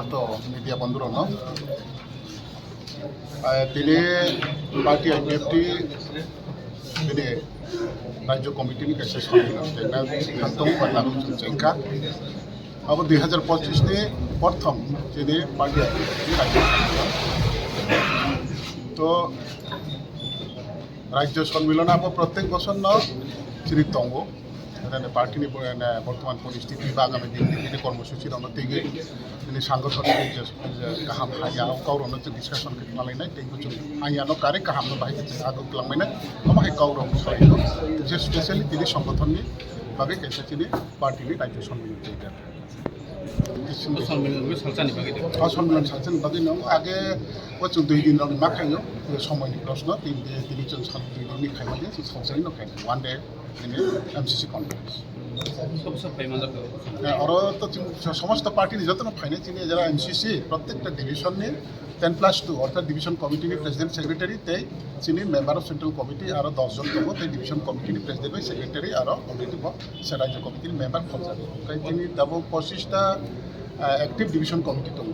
যত মিডিয়া বন্ধুরা তিনি পার্টি Ipft তিনি রাজ্য কমিটিনি কাছে সম্মেলন খান্তং পাল্লারু চেঙ্কা अब 2025 नि प्रथम যিনি পার্টি Ipft রাজ্য সম্মেলন তো রাজ্য সম্মেলন अब प्रत्येक বছর চিনি তঙ্গ পার্টিনি বর্তমান পরিস্থিতি বা আগামী দিনে কর্মসূচির অন্যদিকে তিনি সাংগঠনিক গাহাম হাইয়া गावरावनो जों डिसकासन खालामलायनाय दैखौ जों हाइयानो कारे गाहामनो बाहाय आगो खालामनाय ओमाहाय गावरावनो सायखौ जे स्पेशली তিনি সংগঠনनि बागै खायसे তিনি पार्टीनि रायजो सम्मेलन जायो सम्मेलन सालसानि बागै नों आगे जों 2 दिन मा खायो समयनि प्रश्न তিনি जों 2 दिननि खायमादि जों सावसारि नखाय one day ini MCC conference और तो समस्त पार्टी যত ফাইনাল চিনি যারা MCC প্রত্যেকটা ডিভিশন নি 10+2 অর্থাৎ ডিভিশন কমিটি নি প্রেসিডেন্ট সেক্রেটারি তেই চিনি মেম্বার অফ সেন্ট্রাল কমিটি আর 10 জন দব তেই ডিভিশন কমিটি নি প্রেসিডেন্ট সেক্রেটারি আর অলরেডি রাজ্য কমিটির মেম্বার ফলজাবে তাই চিনি দাবো 25টা एक्टिव डिविजन कमिटी दङ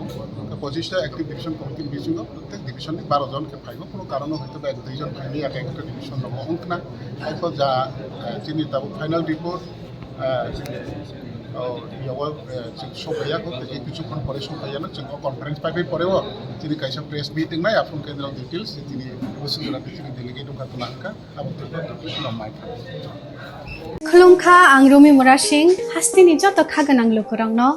25टा एक्टिव डिविजन कमिटी बिजुङाव प्रत्येक डिविजन 12 जनके फाइगो कोनो कारण हयतो एक दुइजन फाइनि একটা डिविजन दङ अंकना आइखो जा चिनि दाबो फाइनाल रिपोर्ट याव सफायाखौ কিছুক্ষণ পরে সফায়ানো जों कन्फारेन्स पाइबाय परेव चिनि कायसा प्रेस मीटिंग नाय आफुन केन्द्र डिटेल्स चिनि बसुरा चिनि डेलिगेट दंखाथनाखा आबो तो माइ खुलुमखा आं रुमि मुरा सिंह हास्तिनि जत खागोनां लोगोरांनो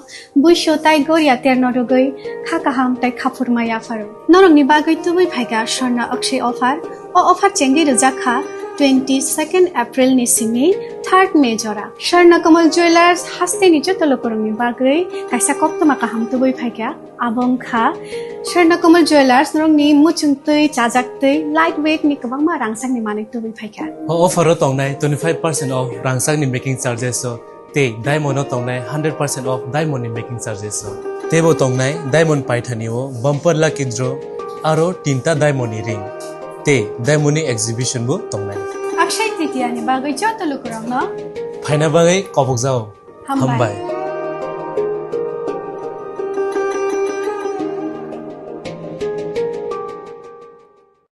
बुइसो ताइ गरिया तेरनो रुगै खाकाहाम ताइ खाफुरमाया फारु नरंनि बागै तुबै फाइगा सरना अक्षय ऑफर चेंगि रजाखा 22 एप्रिल नि सिंनि 3 मे जरा स्वर्ण कमल ज्वेलर्स हास्तिनि जत लोगोरांनि बागै कायसा कप्तमा काहाम तुबै फाइगा आबंखा स्वर्ण कमल ज्वेलर्स नरंनि मुचुंतै चाजाक्तै लाइट वेट नि गोबां मा रांसांनि माने तुबै फाइगा ऑफर तंनाय 25% ऑफ रांसांनि मेकिंग चार्जेस ते डायमंड तंनाय 100% ऑफ डायमंड मेकिंग चार्जेस तेबो तंनाय डायमंड पाइथानिओ बम्पर लकी ड्र आरो 3टा डायमंड रिंग ते डायमंड एग्जिबिशन बो तंनाय अक्षय तृतीया नि बागै जत लोगोरांनो फाइना बागै कबक जाओ हमबाय